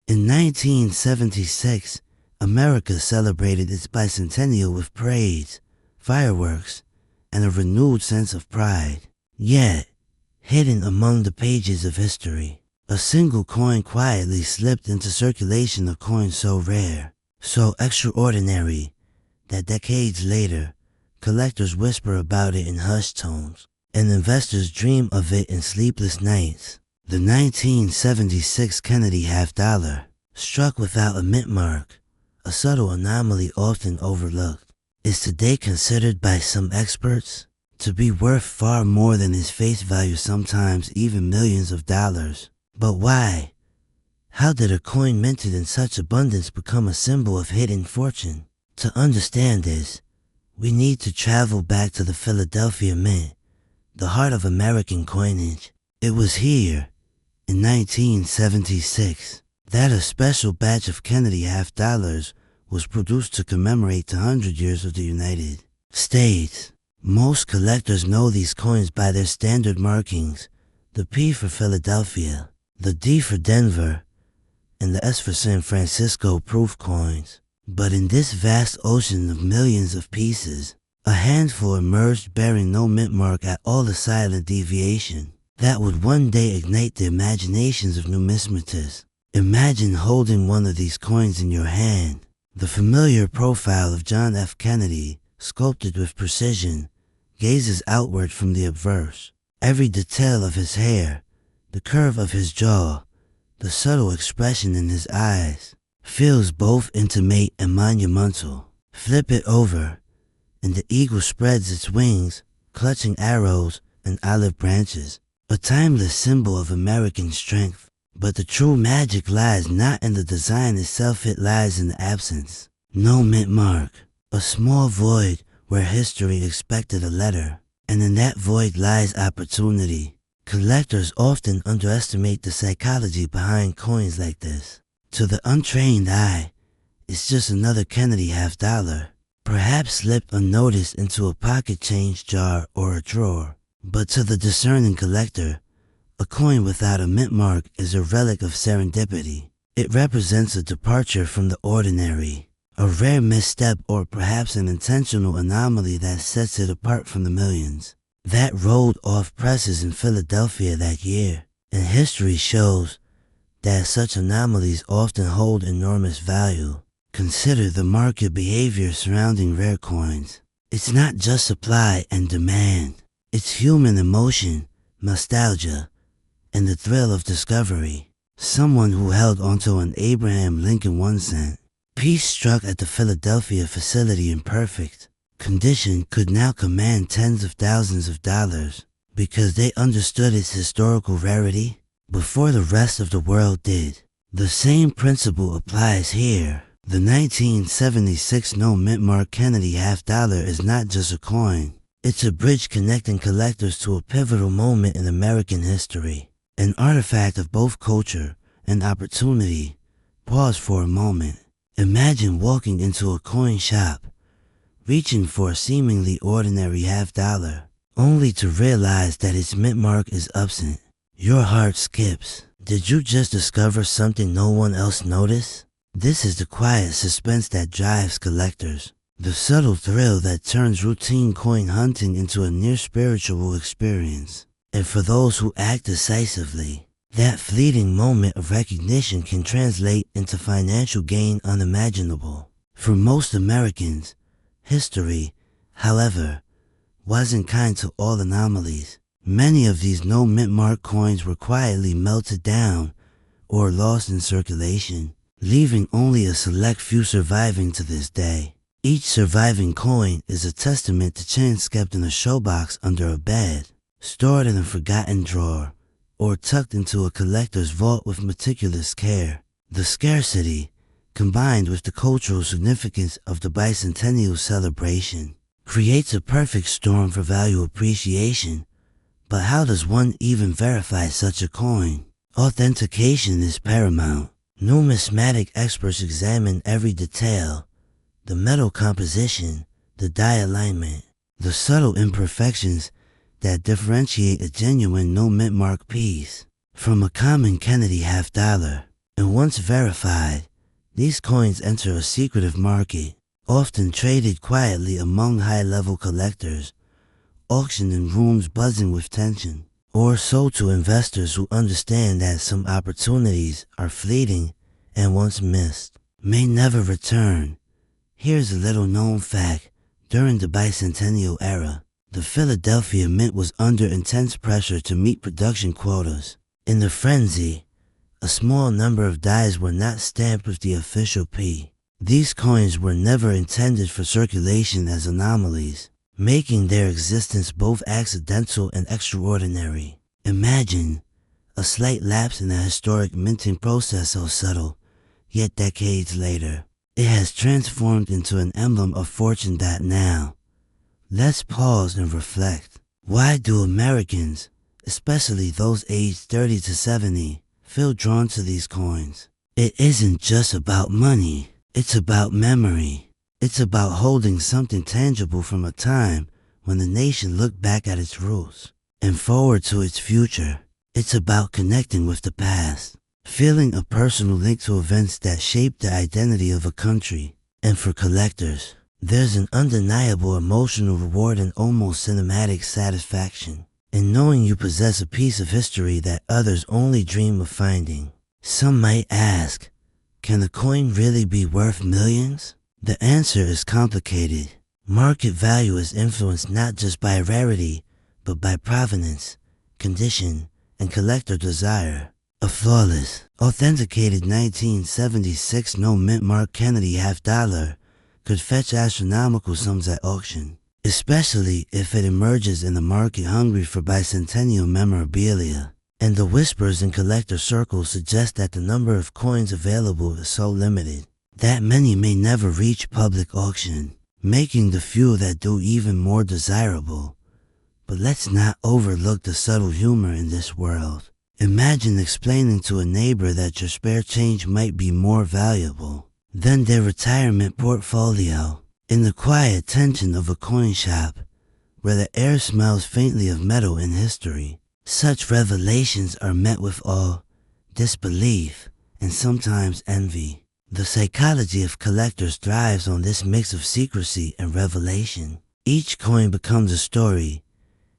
In 1976, America celebrated its bicentennial with parades, fireworks, and a renewed sense of pride. Yet, hidden among the pages of history, a single coin quietly slipped into circulation, a coin so rare, so extraordinary, that decades later, collectors whisper about it in hushed tones, and investors dream of it in sleepless nights. The 1976 Kennedy half-dollar, struck without a mint mark, a subtle anomaly often overlooked, is today considered by some experts to be worth far more than its face value, sometimes even millions of dollars. But why? How did a coin minted in such abundance become a symbol of hidden fortune? To understand this, we need to travel back to the Philadelphia Mint, the heart of American coinage. It was here, in 1976, that a special batch of Kennedy half-dollars was produced to commemorate the 100 years of the United States. Most collectors know these coins by their standard markings, the P for Philadelphia, the D for Denver, and the S for San Francisco proof coins. But in this vast ocean of millions of pieces, a handful emerged bearing no mint mark at all, a silent deviation that would one day ignite the imaginations of numismatists. Imagine holding one of these coins in your hand. The familiar profile of John F. Kennedy, sculpted with precision, gazes outward from the obverse. Every detail of his hair, the curve of his jaw, the subtle expression in his eyes, feels both intimate and monumental. Flip it over, and the eagle spreads its wings, clutching arrows and olive branches, a timeless symbol of American strength. But the true magic lies not in the design itself, it lies in the absence. No mint mark, a small void where history expected a letter, and in that void lies opportunity. Collectors often underestimate the psychology behind coins like this. To the untrained eye, it's just another Kennedy half-dollar, perhaps slipped unnoticed into a pocket change jar or a drawer. But to the discerning collector, a coin without a mint mark is a relic of serendipity. It represents a departure from the ordinary, a rare misstep, or perhaps an intentional anomaly that sets it apart from the millions that rolled off presses in Philadelphia that year. And history shows that such anomalies often hold enormous value. Consider the market behavior surrounding rare coins. It's not just supply and demand. It's human emotion, nostalgia, and the thrill of discovery. Someone who held onto an Abraham Lincoln 1 cent piece struck at the Philadelphia facility in perfect condition could now command tens of thousands of dollars because they understood its historical rarity before the rest of the world did. The same principle applies here. The 1976 no mint mark Kennedy half-dollar is not just a coin. It's a bridge connecting collectors to a pivotal moment in American history, an artifact of both culture and opportunity. Pause for a moment. Imagine walking into a coin shop, reaching for a seemingly ordinary half-dollar, only to realize that its mint mark is absent. Your heart skips. Did you just discover something no one else noticed? This is the quiet suspense that drives collectors, the subtle thrill that turns routine coin hunting into a near-spiritual experience. And for those who act decisively, that fleeting moment of recognition can translate into financial gain unimaginable. For most Americans, history, however, wasn't kind to all anomalies. Many of these no mint mark coins were quietly melted down or lost in circulation, leaving only a select few surviving to this day. Each surviving coin is a testament to chance kept in a showbox under a bed, stored in a forgotten drawer, or tucked into a collector's vault with meticulous care. The scarcity, combined with the cultural significance of the bicentennial celebration, creates a perfect storm for value appreciation. But how does one even verify such a coin? Authentication is paramount. Numismatic experts examine every detail, the metal composition, the die alignment, the subtle imperfections that differentiate a genuine no mint mark piece from a common Kennedy half-dollar. And once verified, these coins enter a secretive market, often traded quietly among high-level collectors, auctioned in rooms buzzing with tension, or sold to investors who understand that some opportunities are fleeting and once missed may never return. Here's a little-known fact. During the bicentennial era, the Philadelphia Mint was under intense pressure to meet production quotas. In the frenzy, a small number of dies were not stamped with the official P. These coins were never intended for circulation as anomalies, making their existence both accidental and extraordinary. Imagine a slight lapse in the historic minting process so subtle, yet decades later, it has transformed into an emblem of fortune. Now, let's pause and reflect. Why do Americans, especially those aged 30 to 70, feel drawn to these coins? It isn't just about money. It's about memory. It's about holding something tangible from a time when the nation looked back at its roots and forward to its future. It's about connecting with the past, feeling a personal link to events that shaped the identity of a country. And for collectors, there's an undeniable emotional reward and almost cinematic satisfaction in knowing you possess a piece of history that others only dream of finding. Some might ask, can a coin really be worth millions? The answer is complicated. Market value is influenced not just by rarity, but by provenance, condition, and collector desire. A flawless, authenticated 1976 no-mint Mark Kennedy $50 could fetch astronomical sums at auction, especially if it emerges in a market hungry for bicentennial memorabilia. And the whispers in collector circles suggest that the number of coins available is so limited that many may never reach public auction, making the few that do even more desirable. But let's not overlook the subtle humor in this world. Imagine explaining to a neighbor that your spare change might be more valuable than their retirement portfolio. In the quiet tension of a coin shop, where the air smells faintly of metal and history, such revelations are met with awe, disbelief, and sometimes envy. The psychology of collectors thrives on this mix of secrecy and revelation. Each coin becomes a story,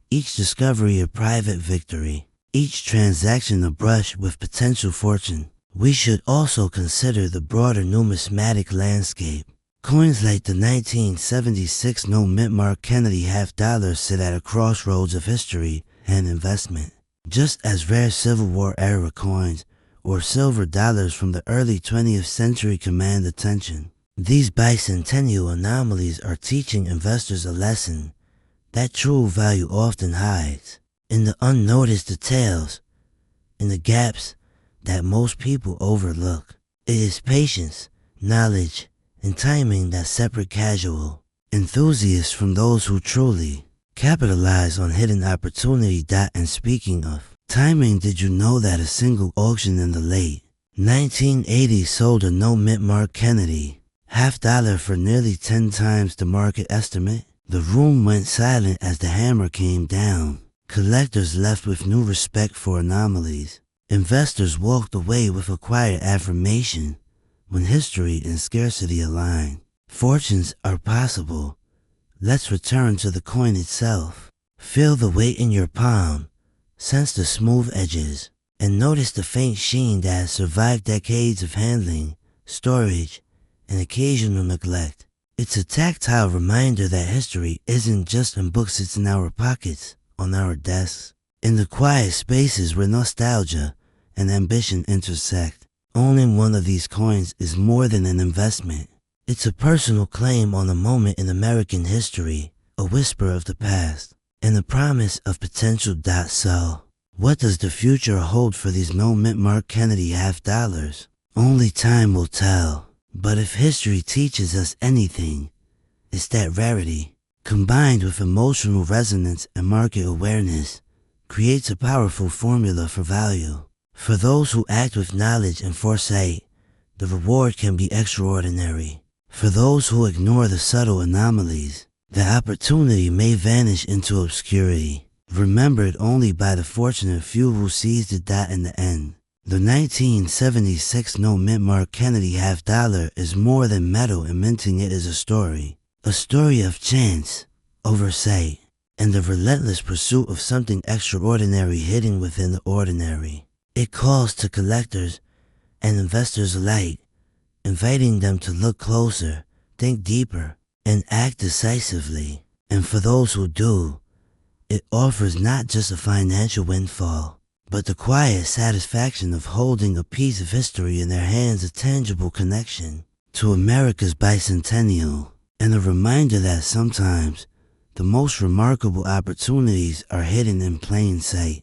each discovery a private victory, each transaction a brush with potential fortune. We should also consider the broader numismatic landscape. Coins like the 1976 no-mint Mark Kennedy $50 sit at a crossroads of history and investment, just as rare Civil War era coins or silver dollars from the early 20th century command attention. These bicentennial anomalies are teaching investors a lesson that true value often hides in the unnoticed details, in the gaps that most people overlook. It is patience, knowledge, and timing that separate casual enthusiasts from those who truly capitalize on hidden opportunity. And speaking of timing, did you know that a single auction in the late 1980s sold a no-mint Mark Kennedy $50 for nearly 10 times the market estimate? The room went silent as the hammer came down. Collectors left with new respect for anomalies. Investors walked away with a quiet affirmation when history and scarcity align. Fortunes are possible. Let's return to the coin itself. Feel the weight in your palm, sense the smooth edges, and notice the faint sheen that has survived decades of handling, storage, and occasional neglect. It's a tactile reminder that history isn't just in books, it's in our pockets, on our desks, in the quiet spaces where nostalgia and ambition intersect. Owning one of these coins is more than an investment. It's a personal claim on a moment in American history, a whisper of the past, and a promise of potential. So, what does the future hold for these no-mint Mark Kennedy $50? Only time will tell. But if history teaches us anything, it's that rarity, combined with emotional resonance and market awareness, creates a powerful formula for value. For those who act with knowledge and foresight, the reward can be extraordinary. For those who ignore the subtle anomalies, the opportunity may vanish into obscurity, remembered only by the fortunate few who seized it. In the end, The 1976 no mint mark Kennedy half-dollar is more than metal, and minting it is a story of chance, oversight, and the relentless pursuit of something extraordinary hidden within the ordinary. It calls to collectors and investors alike, inviting them to look closer, think deeper, and act decisively. And for those who do, it offers not just a financial windfall, but the quiet satisfaction of holding a piece of history in their hands, a tangible connection to America's bicentennial, and a reminder that sometimes the most remarkable opportunities are hidden in plain sight.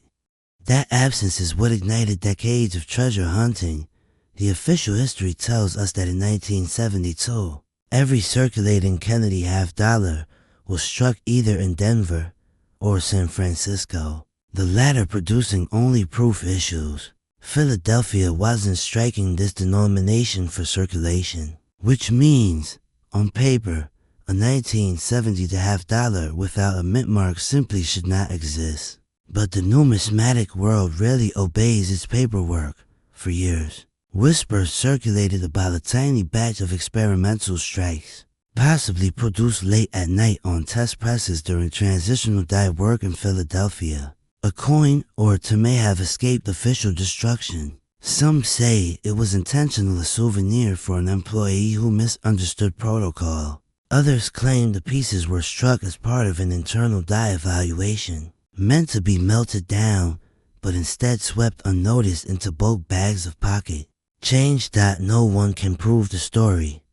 That absence is what ignited decades of treasure hunting. The official history tells us that in 1972, every circulating Kennedy half-dollar was struck either in Denver or San Francisco, the latter producing only proof issues. Philadelphia wasn't striking this denomination for circulation, which means, on paper, a 1970 half-dollar without a mint mark simply should not exist. But the numismatic world rarely obeys its paperwork. For years, whispers circulated about a tiny batch of experimental strikes, possibly produced late at night on test presses during transitional dye work in Philadelphia. A coin or two may have escaped official destruction. Some say it was intentional, a souvenir for an employee who misunderstood protocol. Others claim the pieces were struck as part of an internal dye evaluation, meant to be melted down, but instead swept unnoticed into bulk bags of pocket change. No one can prove the story,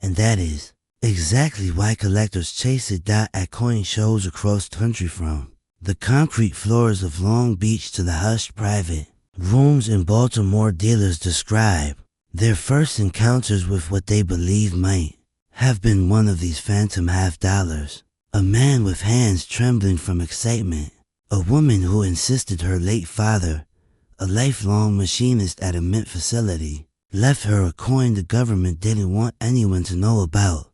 and that is exactly why collectors chase it at coin shows across country, from the concrete floors of Long Beach to the hushed private rooms in Baltimore. Dealers describe their first encounters with what they believe might have been one of these phantom half-dollars. A man with hands trembling from excitement. A woman who insisted her late father, a lifelong machinist at a mint facility, left her a coin the government didn't want anyone to know about.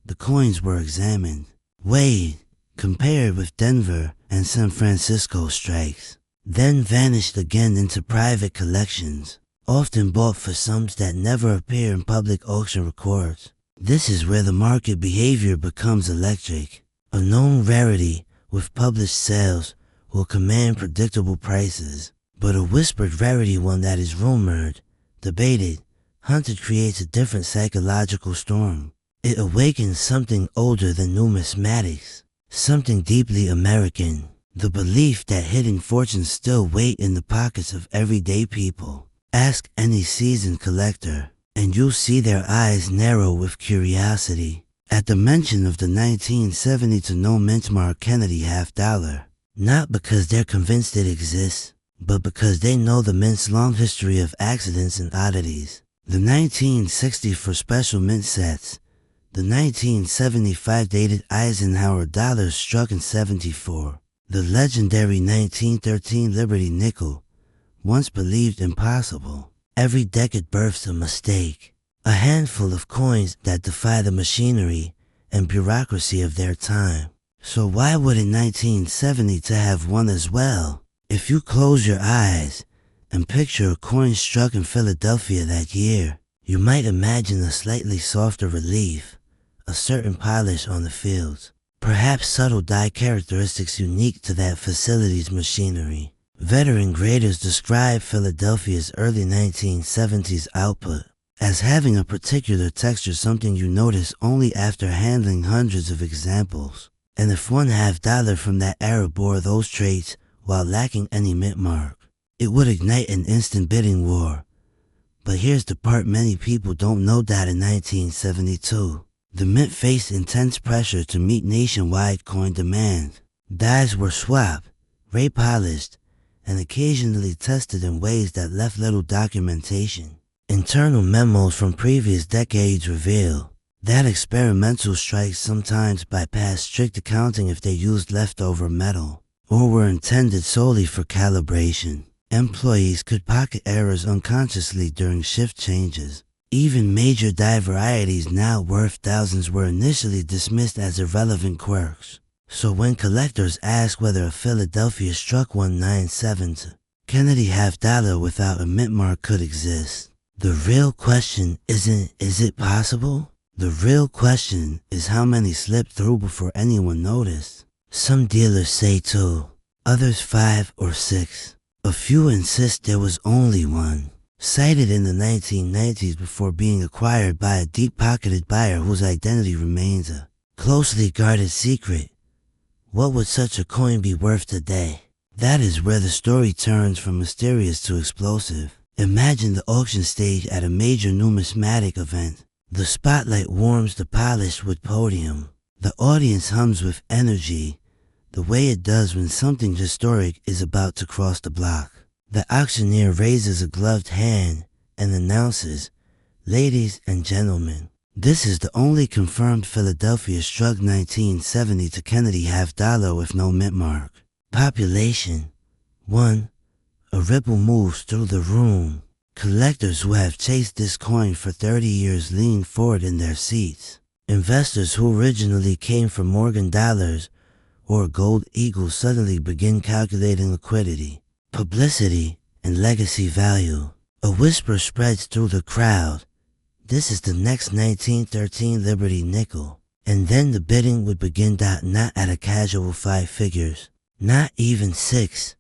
The coins were examined, weighed, compared with Denver and San Francisco strikes, then vanished again into private collections, often bought for sums that never appear in public auction records. This is where the market behavior becomes electric. A known rarity with published sales will command predictable prices, but a whispered rarity, one that is rumored, debated, hunted, creates a different psychological storm. It awakens something older than numismatics, something deeply American, the belief that hidden fortunes still wait in the pockets of everyday people. Ask any seasoned collector, and you'll see their eyes narrow with curiosity at the mention of the 1970 no mint mark Kennedy half-dollar. Not because they're convinced it exists, but because they know the mint's long history of accidents and oddities. The 1960 for special mint sets, the 1975 dated Eisenhower dollars struck in '74, the legendary 1913 Liberty nickel, once believed impossible. Every decade births a mistake, a handful of coins that defy the machinery and bureaucracy of their time. So why wouldn't 1970 to have one as well? If you close your eyes and picture a coin struck in Philadelphia that year, you might imagine a slightly softer relief, a certain polish on the fields, perhaps subtle dye characteristics unique to that facility's machinery. Veteran graders describe Philadelphia's early 1970s output as having a particular texture, something you notice only after handling hundreds of examples. And if one half-dollar from that era bore those traits while lacking any mint mark, it would ignite an instant bidding war. But here's the part many people don't know: that in 1972, the mint faced intense pressure to meet nationwide coin demand. Dyes were swapped, re-polished, and occasionally tested in ways that left little documentation. Internal memos from previous decades reveal that experimental strikes sometimes bypassed strict accounting if they used leftover metal, or were intended solely for calibration. Employees could pocket errors unconsciously during shift changes. Even major dye varieties now worth thousands were initially dismissed as irrelevant quirks. So when collectors ask whether a Philadelphia struck 197, Kennedy half-dollar without a mint mark could exist. The real question isn't, is it possible? The real question is how many slipped through before anyone noticed. Some dealers say 2, others 5 or 6. A few insist there was only one. Cited in the 1990s before being acquired by a deep-pocketed buyer whose identity remains a closely guarded secret. What would such a coin be worth today? That is where the story turns from mysterious to explosive. Imagine the auction stage at a major numismatic event. The spotlight warms the polished wood podium. The audience hums with energy, the way it does when something historic is about to cross the block. The auctioneer raises a gloved hand and announces, "Ladies and gentlemen, this is the only confirmed Philadelphia Strug 1970 to Kennedy half-dollar with no mint mark. Population 1. A ripple moves through the room. Collectors who have chased this coin for 30 years lean forward in their seats. Investors who originally came for Morgan dollars or gold eagles suddenly begin calculating liquidity, publicity, and legacy value. A whisper spreads through the crowd. This is the next 1913 Liberty nickel." And then the bidding would begin. Not at a casual 5 figures. Not even 6.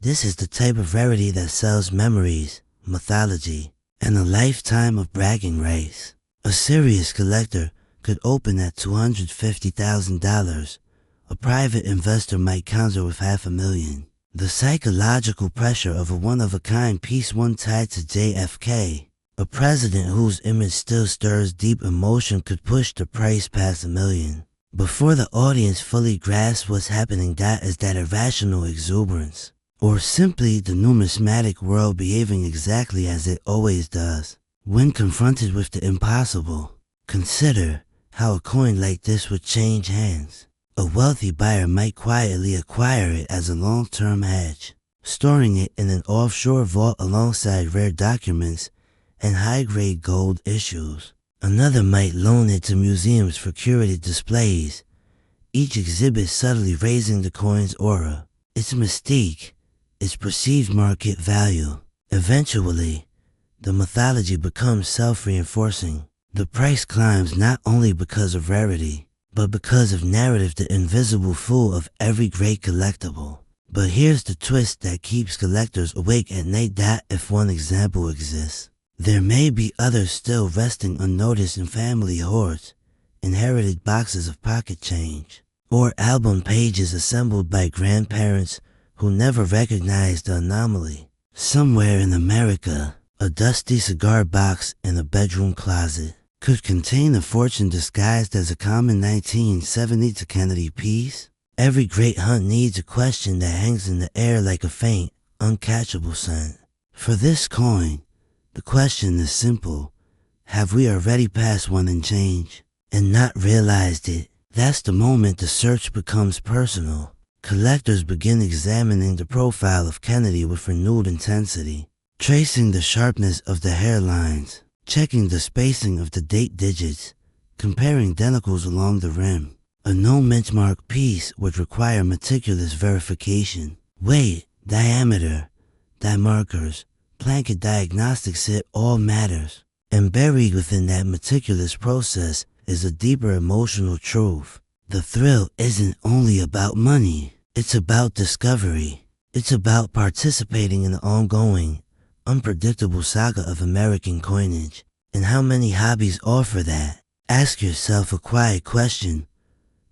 This is the type of rarity that sells memories, mythology, and a lifetime of bragging rights. A serious collector could open at $250,000. A private investor might counter with $500,000. The psychological pressure of a one-of-a-kind piece, one tied to JFK, a president whose image still stirs deep emotion, could push the price past $1 million. Before the audience fully grasps what's happening, is that irrational exuberance, or simply the numismatic world behaving exactly as it always does. When confronted with the impossible, consider how a coin like this would change hands. A wealthy buyer might quietly acquire it as a long-term hedge, storing it in an offshore vault alongside rare documents and high-grade gold issues. Another might loan it to museums for curated displays, each exhibit subtly raising the coin's aura, its mystique, its perceived market value. Eventually, the mythology becomes self-reinforcing. The price climbs not only because of rarity, but because of narrative, the invisible fool of every great collectible. But here's the twist that keeps collectors awake at night. If one example exists, there may be others still resting unnoticed in family hoards, inherited boxes of pocket change, or album pages assembled by grandparents who never recognized the anomaly. Somewhere in America, a dusty cigar box in a bedroom closet could contain a fortune disguised as a common 1970 to Kennedy piece. Every great hunt needs a question that hangs in the air like a faint, uncatchable scent. For this coin, the question is simple. Have we already passed one and change, and not realized it? That's the moment the search becomes personal. Collectors begin examining the profile of Kennedy with renewed intensity, tracing the sharpness of the hairlines, checking the spacing of the date digits, comparing denticles along the rim. A no-mint mark piece would require meticulous verification. Weight, diameter, die markers, Plankett diagnostics, it all matters. And buried within that meticulous process is a deeper emotional truth. The thrill isn't only about money. It's about discovery. It's about participating in the ongoing, unpredictable saga of American coinage. And how many hobbies offer that? Ask yourself a quiet question.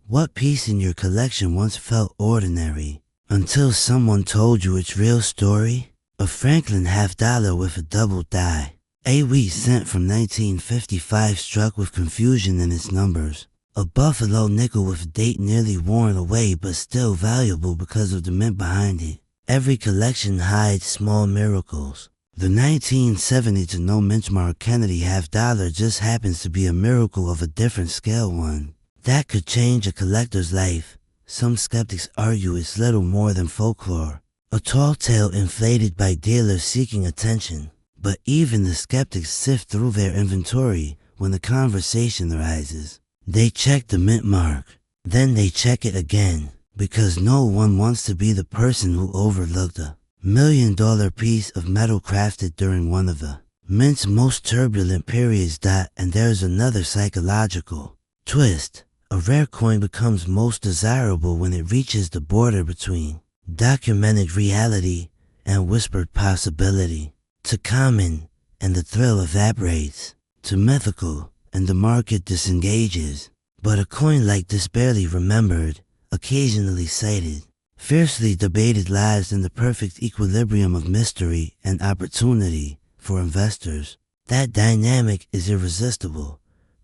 What piece in your collection once felt ordinary until someone told you its real story? A Franklin half-dollar with a double die. A wheat cent from 1955 struck with confusion in its numbers. A Buffalo nickel with date nearly worn away but still valuable because of the mint behind it. Every collection hides small miracles. The 1970 to no mint mark Kennedy half-dollar just happens to be a miracle of a different scale one. That could change a collector's life. Some skeptics argue it's little more than folklore, a tall tale inflated by dealers seeking attention. But even the skeptics sift through their inventory when the conversation arises. They check the mint mark, then they check it again, because no one wants to be the person who overlooked a $1,000,000 piece of metal crafted during one of the mint's most turbulent periods. And there's another psychological twist. A rare coin becomes most desirable when it reaches the border between documented reality and whispered possibility. To common, and the thrill evaporates. To mythical, and the market disengages. But a coin like this, barely remembered, occasionally cited, fiercely debated, lives in the perfect equilibrium of mystery and opportunity for investors. That dynamic is irresistible.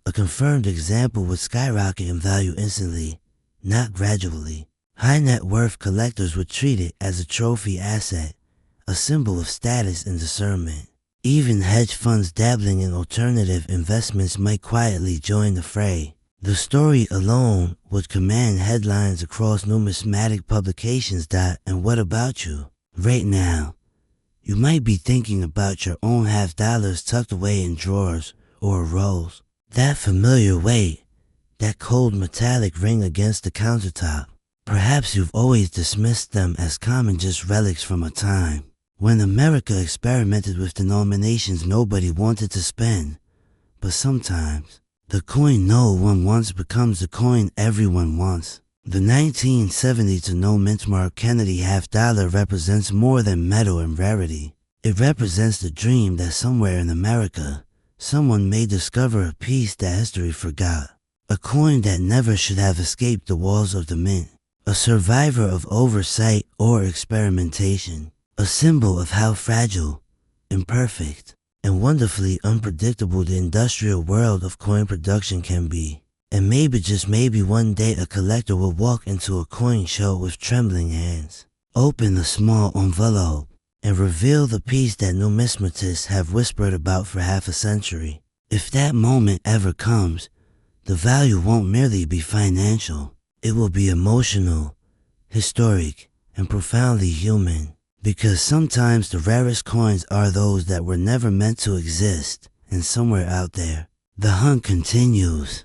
A confirmed example would skyrocket in value instantly, not gradually. High net worth collectors would treat it as a trophy asset, a symbol of status and discernment. Even hedge funds dabbling in alternative investments might quietly join the fray. The story alone would command headlines across numismatic publications. And what about you? Right now, you might be thinking about your own $50 tucked away in drawers or rolls. That familiar weight, that cold metallic ring against the countertop. Perhaps you've always dismissed them as common, just relics from a time when America experimented with denominations nobody wanted to spend. But sometimes, the coin no one wants becomes the coin everyone wants. The 1970 to no mint mark Kennedy $50 represents more than metal and rarity. It represents the dream that somewhere in America, someone may discover a piece that history forgot. A coin that never should have escaped the walls of the mint. A survivor of oversight or experimentation. A symbol of how fragile, imperfect, and wonderfully unpredictable the industrial world of coin production can be. And maybe, just maybe, one day a collector will walk into a coin show with trembling hands, open a small envelope, and reveal the piece that numismatists have whispered about for half a century. If that moment ever comes, the value won't merely be financial. It will be emotional, historic, and profoundly human. Because sometimes the rarest coins are those that were never meant to exist, and somewhere out there, the hunt continues.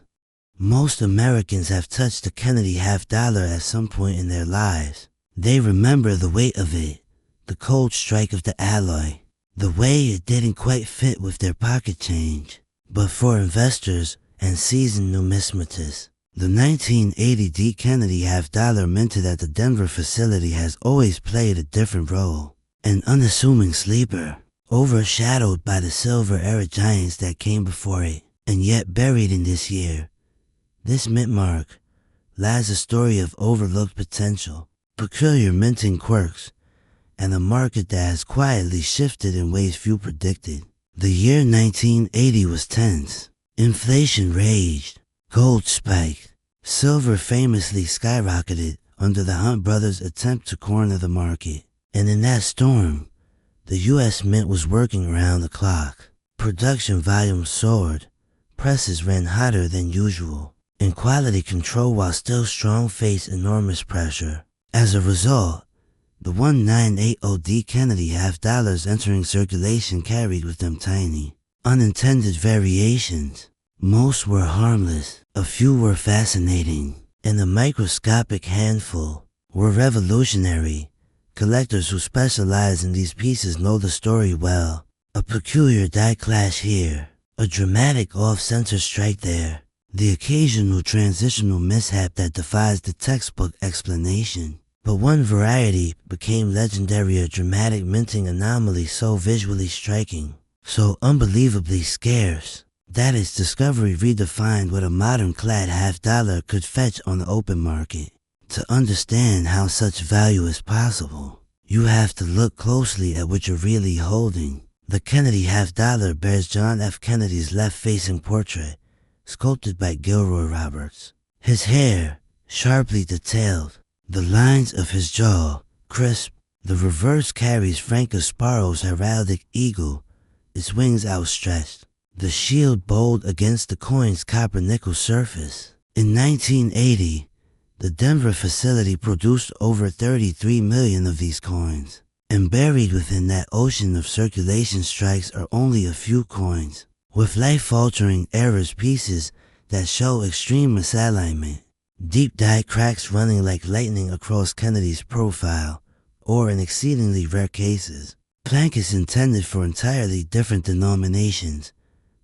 Most Americans have touched the Kennedy $50 at some point in their lives. They remember the weight of it, the cold strike of the alloy, the way it didn't quite fit with their pocket change. But for investors and seasoned numismatists, the 1980 D. Kennedy $50 minted at the Denver facility has always played a different role. An unassuming sleeper, overshadowed by the silver era giants that came before it. And yet buried in this year, this mint mark, lies a story of overlooked potential, peculiar minting quirks, and a market that has quietly shifted in ways few predicted. The year 1980 was tense. Inflation raged. Gold spiked. Silver famously skyrocketed under the Hunt brothers' attempt to corner the market. And in that storm, the U.S. Mint was working around the clock. Production volumes soared. Presses ran hotter than usual. And quality control, while still strong, faced enormous pressure. As a result, the 1980 Kennedy $50 entering circulation carried with them tiny, unintended variations. Most were harmless, a few were fascinating, and a microscopic handful were revolutionary. Collectors who specialize in these pieces know the story well. A peculiar die clash here, a dramatic off-center strike there, the occasional transitional mishap that defies the textbook explanation. But one variety became legendary, a dramatic minting anomaly so visually striking, so unbelievably scarce, that its discovery redefined what a modern clad $50 could fetch on the open market. To understand how such value is possible, you have to look closely at what you're really holding. The Kennedy $50 bears John F. Kennedy's left-facing portrait, sculpted by Gilroy Roberts. His hair, sharply detailed, the lines of his jaw, crisp. The reverse carries Frank Gasparo's heraldic eagle, its wings outstretched, the shield bold against the coin's copper-nickel surface. In 1980, the Denver facility produced over 33 million of these coins, and buried within that ocean of circulation strikes are only a few coins, with life-altering errors, pieces that show extreme misalignment, deep dye cracks running like lightning across Kennedy's profile, or in exceedingly rare cases. Plank is intended for entirely different denominations.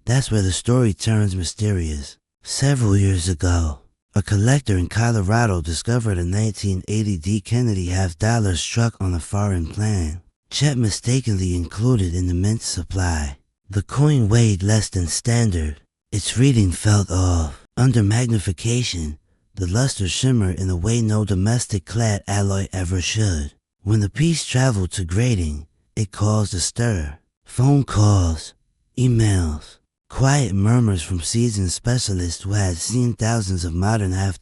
That's where the story turns mysterious. Several years ago, a collector in Colorado discovered a 1980 D. Kennedy $half struck on a foreign plan, Chet mistakenly included in the mint supply. The coin weighed less than standard. Its reading felt off. Under magnification, the luster shimmered in a way no domestic-clad alloy ever should. When the piece traveled to grading, it caused a stir. Phone calls, emails, quiet murmurs from seasoned specialists who had seen thousands of modern $half,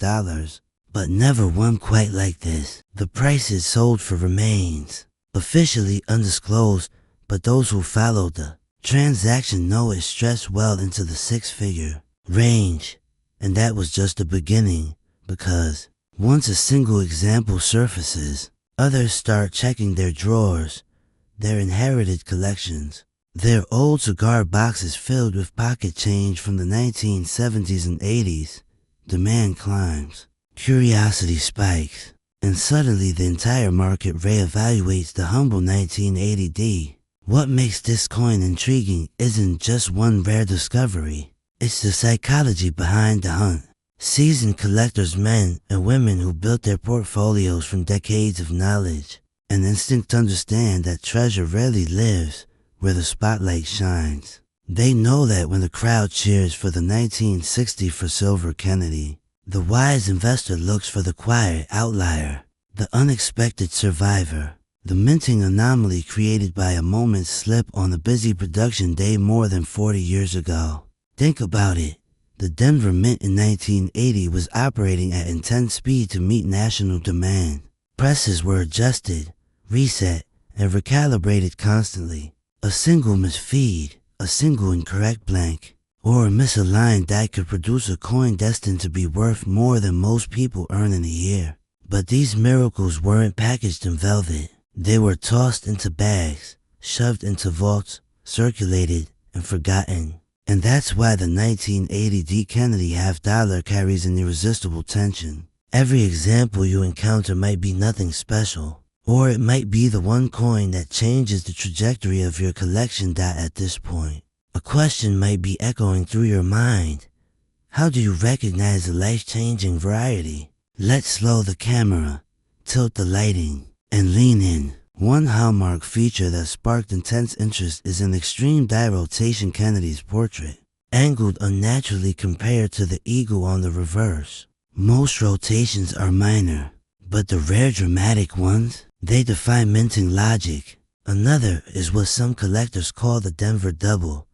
but never one quite like this. The prices sold for remains, officially undisclosed, but those who followed the transaction know it stretched well into the six-figure range, and that was just the beginning, because once a single example surfaces, others start checking their drawers, their inherited collections, their old cigar boxes filled with pocket change from the 1970s and 80s. Demand climbs, curiosity spikes, and suddenly the entire market reevaluates the humble 1980D. What makes this coin intriguing isn't just one rare discovery, it's the psychology behind the hunt. Seasoned collectors, men and women who built their portfolios from decades of knowledge, an instinct to understand that treasure rarely lives where the spotlight shines. They know that when the crowd cheers for the 1960 for Silver Kennedy, the wise investor looks for the quiet outlier, the unexpected survivor, the minting anomaly created by a moment's slip on a busy production day more than 40 years ago. Think about it. The Denver Mint in 1980 was operating at intense speed to meet national demand. Presses were adjusted, reset, and recalibrated constantly. A single misfeed, a single incorrect blank, or a misaligned die could produce a coin destined to be worth more than most people earn in a year. But these miracles weren't packaged in velvet. They were tossed into bags, shoved into vaults, circulated, and forgotten. And that's why the 1980 D. Kennedy $half carries an irresistible tension. Every example you encounter might be nothing special, or it might be the one coin that changes the trajectory of your collection. At this point, a question might be echoing through your mind. How do you recognize a life-changing variety? Let's slow the camera, tilt the lighting, and lean in. One hallmark feature that sparked intense interest is an extreme die rotation Kennedy's portrait, angled unnaturally compared to the eagle on the reverse. Most rotations are minor, but the rare dramatic ones, they defy minting logic. Another is what some collectors call the Denver double,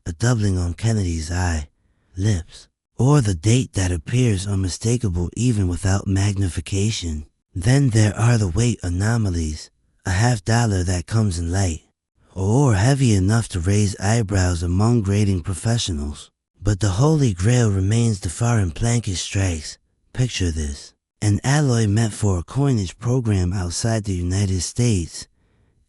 a doubling on Kennedy's eye, lips, or the date that appears unmistakable even without magnification. Then there are the weight anomalies, a $half that comes in light, or heavy enough to raise eyebrows among grading professionals. But the holy grail remains the foreign plankish strikes. Picture this. An alloy meant for a coinage program outside the United States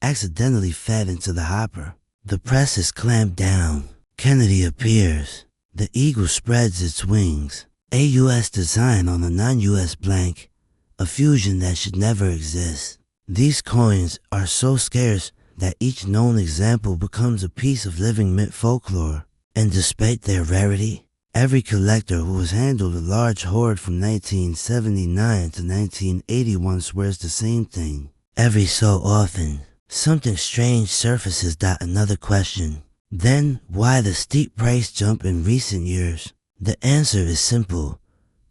accidentally fed into the hopper. The press is clamped down. Kennedy appears. The eagle spreads its wings. A U.S. design on a non-U.S. blank, a fusion that should never exist. These coins are so scarce that each known example becomes a piece of living mint folklore. And despite their rarity, every collector who has handled a large hoard from 1979 to 1981 swears the same thing. Every so often, something strange surfaces. Another question. Then, why the steep price jump in recent years? The answer is simple,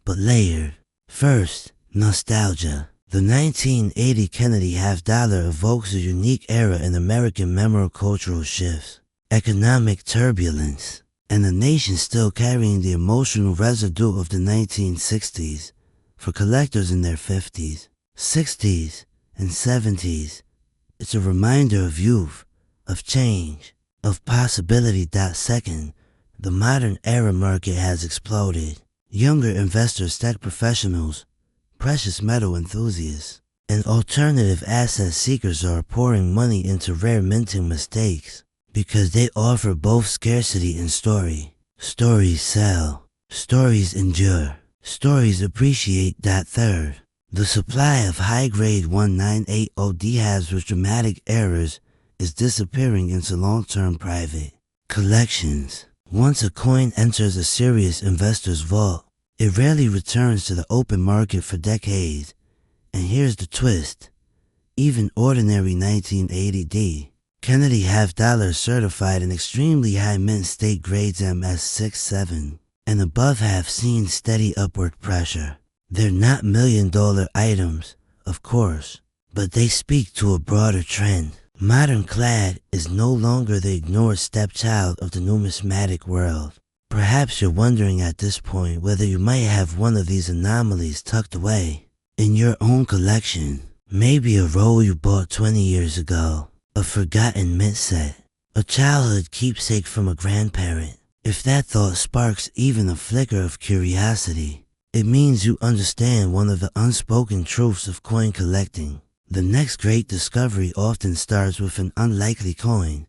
but layered. First, nostalgia. The 1980 Kennedy $half evokes a unique era in American memorocultural shifts, economic turbulence, and a nation still carrying the emotional residue of the 1960s. For collectors in their 50s, 60s, and 70s, it's a reminder of youth, of change, of possibility. Second, the modern era market has exploded. Younger investors, tech professionals, precious metal enthusiasts, and alternative asset seekers are pouring money into rare minting mistakes because they offer both scarcity and story. Stories sell. Stories endure. Stories appreciate. Third, The supply of high-grade 1980 halves with dramatic errors is disappearing into long-term private collections. Once a coin enters a serious investor's vault, it rarely returns to the open market for decades. And here's the twist. Even ordinary 1980D Kennedy half dollars certified in extremely high mint state grades MS6, 7, and above have seen steady upward pressure. They're not million-dollar items, of course, but they speak to a broader trend. Modern clad is no longer the ignored stepchild of the numismatic world. Perhaps you're wondering at this point whether you might have one of these anomalies tucked away in your own collection. Maybe a roll you bought 20 years ago, a forgotten mint set, a childhood keepsake from a grandparent. If that thought sparks even a flicker of curiosity, it means you understand one of the unspoken truths of coin collecting. The next great discovery often starts with an unlikely coin.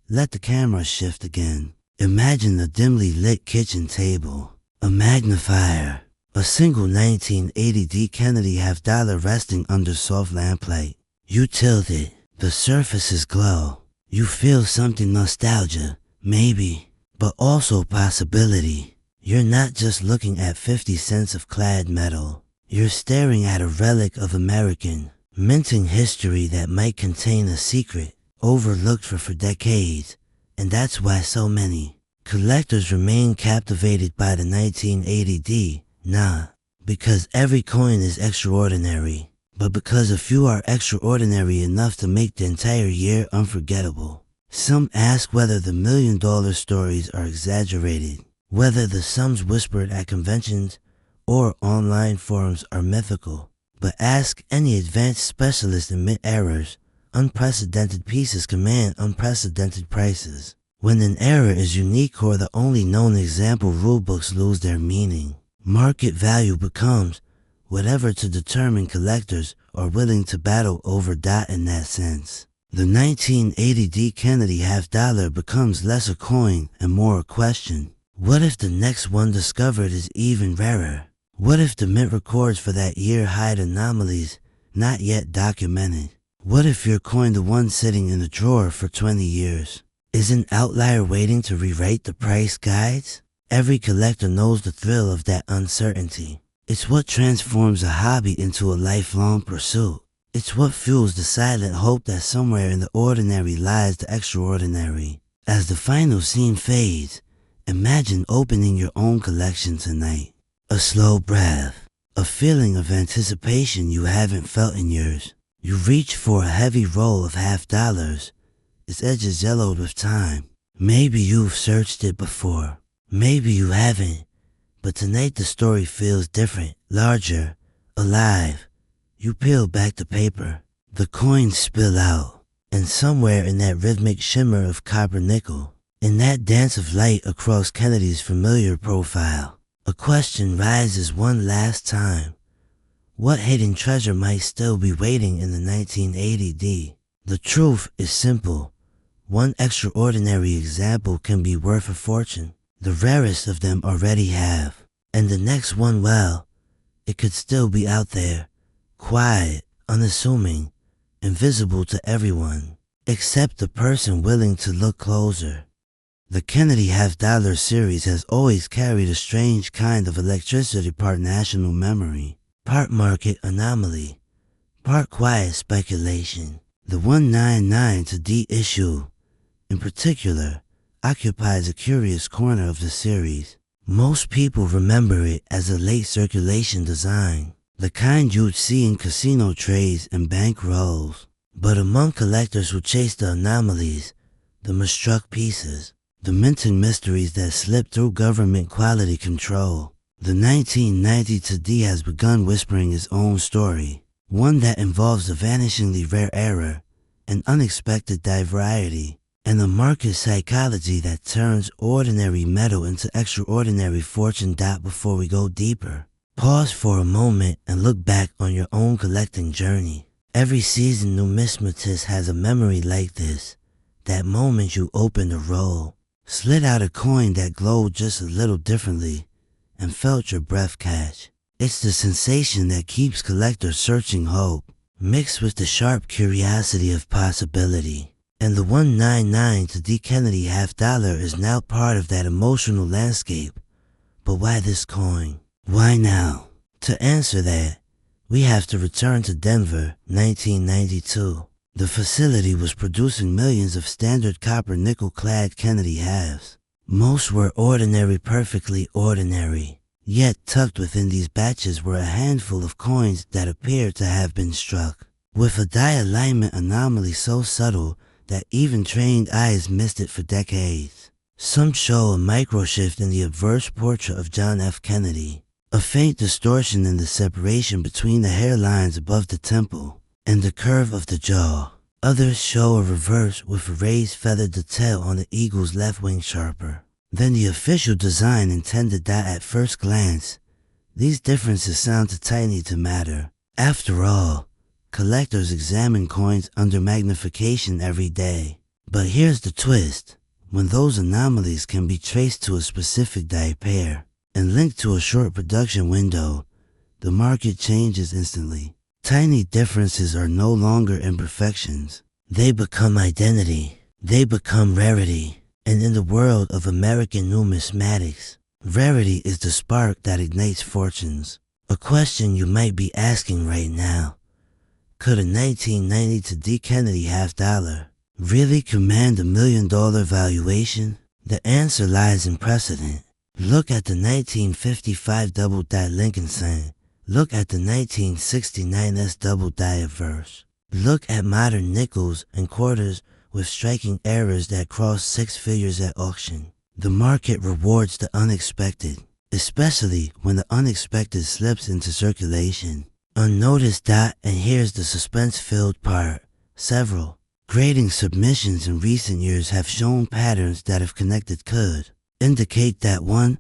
Let the camera shift again. Imagine a dimly lit kitchen table, a magnifier, a single 1980D Kennedy half dollar resting under soft lamplight. You tilt it, the surfaces glow. You feel something nostalgia, maybe, but also possibility. You're not just looking at 50 cents of clad metal. You're staring at a relic of American minting history that might contain a secret overlooked for decades. And that's why so many collectors remain captivated by the 1980D. Not because every coin is extraordinary, but because a few are extraordinary enough to make the entire year unforgettable. Some ask whether the million-dollar stories are exaggerated, whether the sums whispered at conventions or online forums are mythical. But ask any advanced specialist in mint errors. Unprecedented pieces command unprecedented prices. When an error is unique or the only known example, rulebooks lose their meaning. Market value becomes whatever to determine collectors are willing to battle over. In that sense, the 1980D Kennedy half dollar becomes less a coin and more a question. What if the next one discovered is even rarer? What if the mint records for that year hide anomalies not yet documented? What if your coin, the one sitting in the drawer for 20 years, is an outlier waiting to rewrite the price guides? Every collector knows the thrill of that uncertainty. It's what transforms a hobby into a lifelong pursuit. It's what fuels the silent hope that somewhere in the ordinary lies the extraordinary. As the final scene fades, imagine opening your own collection tonight. A slow breath, a feeling of anticipation you haven't felt in years. You reach for a heavy roll of half dollars, its edges yellowed with time. Maybe you've searched it before, maybe you haven't, but tonight the story feels different, larger, alive. You peel back the paper, the coins spill out, and somewhere in that rhythmic shimmer of copper nickel, in that dance of light across Kennedy's familiar profile, a question rises one last time. What hidden treasure might still be waiting in the 1980D? The truth is simple. One extraordinary example can be worth a fortune. The rarest of them already have. And the next one, well, it could still be out there, quiet, unassuming, invisible to everyone, except the person willing to look closer. The Kennedy half dollar series has always carried a strange kind of electricity, part national memory, part market anomaly, part quiet speculation. The 199D issue, in particular, occupies a curious corner of the series. Most people remember it as a late circulation design, the kind you'd see in casino trays and bank rolls. But among collectors who chase the anomalies, the mistruck pieces, the minting mysteries that slip through government quality control, the 1990D has begun whispering its own story, one that involves a vanishingly rare error, an unexpected variety, and a market psychology that turns ordinary metal into extraordinary fortune. Before we go deeper, pause for a moment and look back on your own collecting journey. Every seasoned numismatist has a memory like this. That moment you opened a roll, slid out a coin that glowed just a little differently, and felt your breath catch. It's the sensation that keeps collectors searching hope, mixed with the sharp curiosity of possibility. And the 199 to D Kennedy $half is now part of that emotional landscape. But why this coin? Why now? To answer that, we have to return to Denver, 1992. The facility was producing millions of standard copper nickel-clad Kennedy halves. Most were ordinary, perfectly ordinary. Yet tucked within these batches were a handful of coins that appeared to have been struck, with a die alignment anomaly so subtle that even trained eyes missed it for decades. Some show a microshift in the obverse portrait of John F. Kennedy, a faint distortion in the separation between the hairlines above the temple and the curve of the jaw. Others show a reverse with a raised feathered detail on the eagle's left wing sharper than the official design intended that at first glance. These differences sound too tiny to matter. After all, collectors examine coins under magnification every day. But here's the twist. When those anomalies can be traced to a specific die pair and linked to a short production window, the market changes instantly. Tiny differences are no longer imperfections. They become identity. They become rarity. And in the world of American numismatics, rarity is the spark that ignites fortunes. A question you might be asking right now: could a 1990 to D Kennedy $half really command $1 million valuation? The answer lies in precedent. Look at the 1955 double die Lincoln sign. Look at the 1969 S double die obverse. Look at modern nickels and quarters with striking errors that cross 6 figures at auction. The market rewards the unexpected, especially when the unexpected slips into circulation unnoticed. And here's the suspense-filled part. Several grading submissions in recent years have shown patterns that, if connected, could indicate that one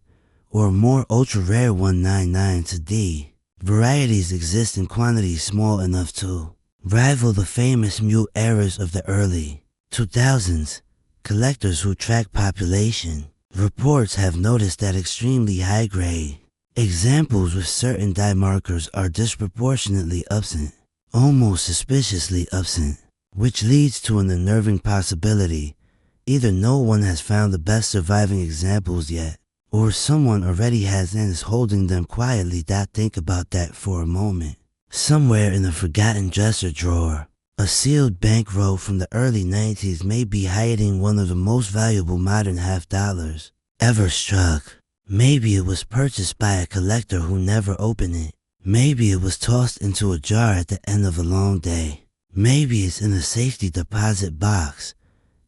or more ultra-rare 199 to D varieties exist in quantities small enough to rival the famous mute errors of the early 2000s. Collectors who track population reports have noticed that extremely high-grade examples with certain die markers are disproportionately absent, almost suspiciously absent, which leads to an unnerving possibility. Either no one has found the best surviving examples yet, or someone already has and is holding them quietly. Think about that for a moment. Somewhere in a forgotten dresser drawer, a sealed bankroll from the early 90s may be hiding one of the most valuable modern $half ever struck. Maybe it was purchased by a collector who never opened it. Maybe it was tossed into a jar at the end of a long day. Maybe it's in a safety deposit box,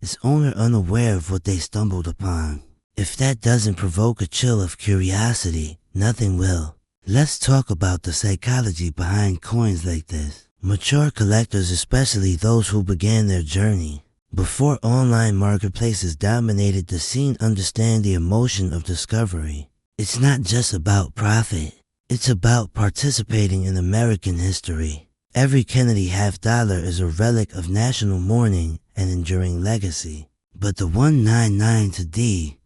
its owner unaware of what they stumbled upon. If that doesn't provoke a chill of curiosity, nothing will. Let's talk about the psychology behind coins like this. Mature collectors, especially those who began their journey before online marketplaces dominated the scene, understand the emotion of discovery. It's not just about profit. It's about participating in American history. Every Kennedy $half is a relic of national mourning and enduring legacy. But the 199 to D,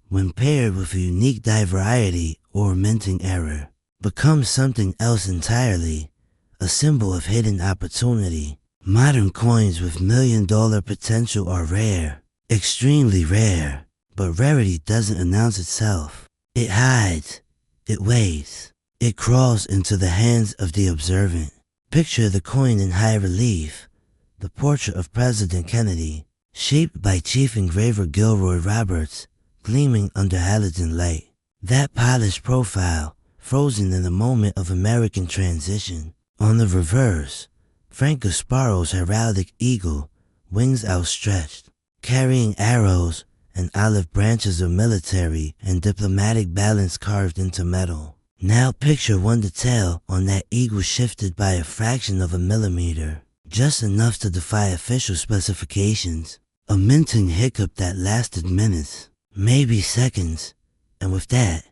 when paired with a unique die variety or minting error, becomes something else entirely, a symbol of hidden opportunity. Modern coins with $1 million potential are rare, extremely rare, but rarity doesn't announce itself. It hides, it waits, it crawls into the hands of the observant. Picture the coin in high relief, the portrait of President Kennedy, shaped by Chief Engraver Gilroy Roberts, gleaming under halogen light. That polished profile, frozen in the moment of American transition. On the reverse, Frank Gasparo's heraldic eagle, wings outstretched, carrying arrows and olive branches of military and diplomatic balance carved into metal. Now picture one detail on that eagle shifted by a fraction of a millimeter, just enough to defy official specifications. A minting hiccup that lasted minutes, maybe seconds, and with that,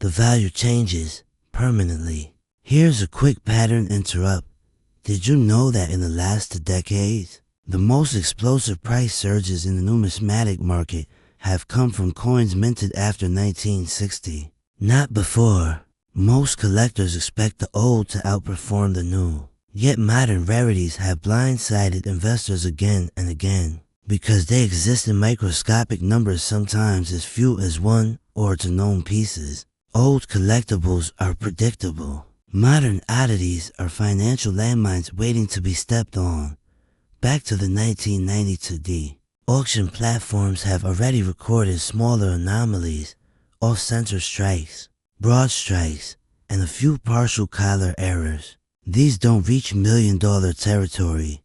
the value changes permanently. Here's a quick pattern interrupt. Did you know that in the last 2 decades, the most explosive price surges in the numismatic market have come from coins minted after 1960? Not before, Most collectors expect the old to outperform the new. Yet modern rarities have blindsided investors again and again, because they exist in microscopic numbers, sometimes as few as one or two known pieces. Old collectibles are predictable. Modern oddities are financial landmines waiting to be stepped on. Back to the 1992 D. Auction platforms have already recorded smaller anomalies, off-center strikes, broad strikes, and a few partial collar errors. These don't reach million-dollar territory,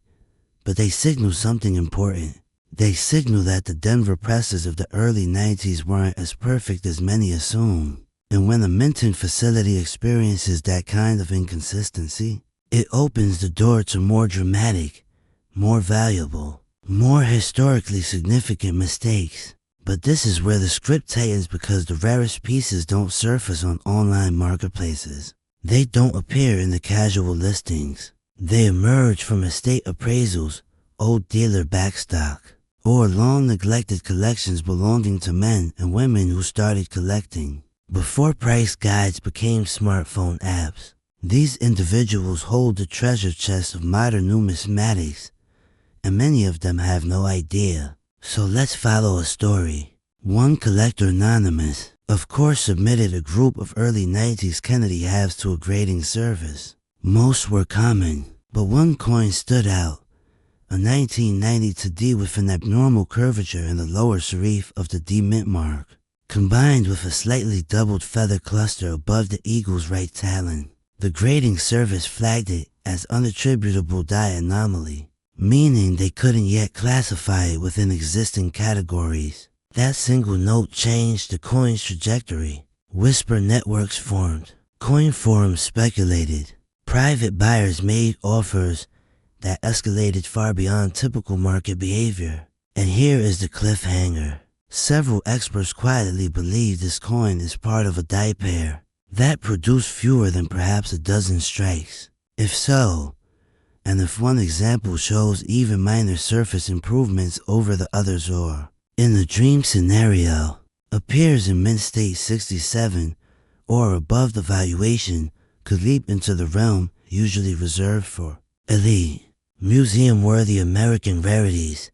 but they signal something important. They signal that the Denver presses of the early 90s weren't as perfect as many assume. And when a minting facility experiences that kind of inconsistency, it opens the door to more dramatic, more valuable, more historically significant mistakes. But this is where the script tightens, because the rarest pieces don't surface on online marketplaces. They don't appear in the casual listings. They emerge from estate appraisals, old dealer backstock, or long-neglected collections belonging to men and women who started collecting before price guides became smartphone apps. These individuals hold the treasure chest of modern numismatics, and many of them have no idea. So let's follow a story. One collector, anonymous, of course, submitted a group of early 90s Kennedy halves to a grading service. Most were common, but one coin stood out, a 1992 D with an abnormal curvature in the lower serif of the D mint mark, combined with a slightly doubled feather cluster above the eagle's right talon. The grading service flagged it as unattributable die anomaly, meaning they couldn't yet classify it within existing categories. That single note changed the coin's trajectory. Whisper networks formed. Coin forums speculated. Private buyers made offers that escalated far beyond typical market behavior. And here is the cliffhanger. Several experts quietly believe this coin is part of a die pair that produced fewer than perhaps a dozen strikes. If so, and if one example shows even minor surface improvements over the others, or in the dream scenario, appears in mint state 67 or above, the valuation could leap into the realm usually reserved for elite, museum-worthy American rarities.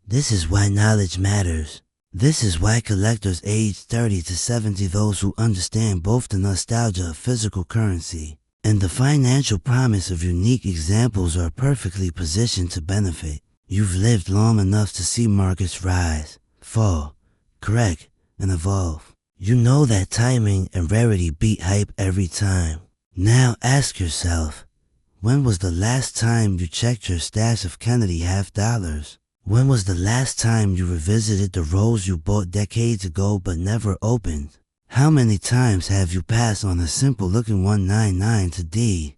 This is why knowledge matters. This is why collectors age 30 to 70, those who understand both the nostalgia of physical currency and the financial promise of unique examples, are perfectly positioned to benefit. You've lived long enough to see markets rise, fall, correct, and evolve. You know that timing and rarity beat hype every time. Now ask yourself, when was the last time you checked your stash of Kennedy half dollars? When was the last time you revisited the rolls you bought decades ago but never opened? How many times have you passed on a simple looking 199 D,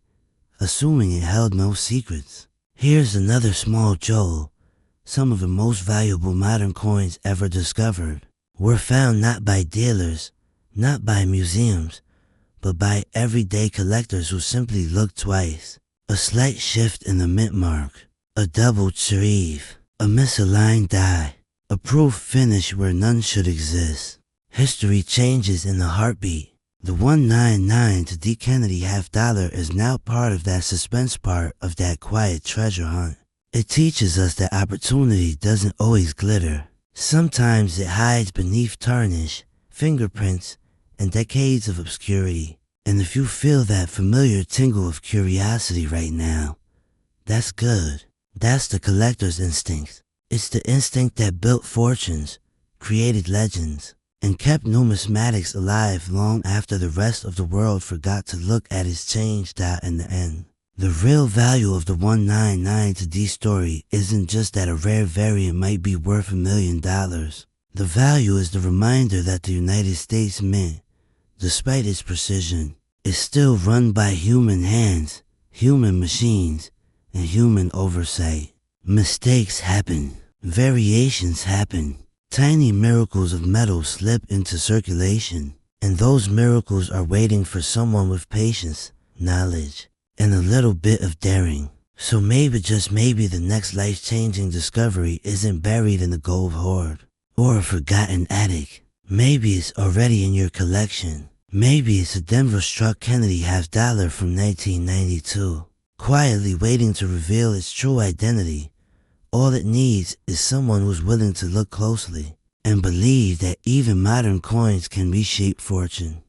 assuming it held no secrets? Here's another small jolt. Some of the most valuable modern coins ever discovered were found not by dealers, not by museums, but by everyday collectors who simply looked twice. A slight shift in the mint mark, a doubled serif, a misaligned die, a proof finish where none should exist. History changes in a heartbeat. The 199 D Kennedy half dollar is now part of that suspense, part of that quiet treasure hunt. It teaches us that opportunity doesn't always glitter. Sometimes it hides beneath tarnish, fingerprints, and decades of obscurity. And if you feel that familiar tingle of curiosity right now, that's good. That's the collector's instinct. It's the instinct that built fortunes, created legends, and kept numismatics alive long after the rest of the world forgot to look at its change dot in the end. The real value of the 199 D story isn't just that a rare variant might be worth $1 million. The value is the reminder that the United States Mint, despite its precision, is still run by human hands, human machines, and human oversight. Mistakes happen. Variations happen. Tiny miracles of metal slip into circulation, and those miracles are waiting for someone with patience, knowledge, and a little bit of daring. So maybe, just maybe, the next life-changing discovery isn't buried in the gold hoard or a forgotten attic. Maybe it's already in your collection. Maybe it's a Denver struck Kennedy $50 from 1992, quietly waiting to reveal its true identity. All it needs is someone who's willing to look closely and believe that even modern coins can reshape fortune.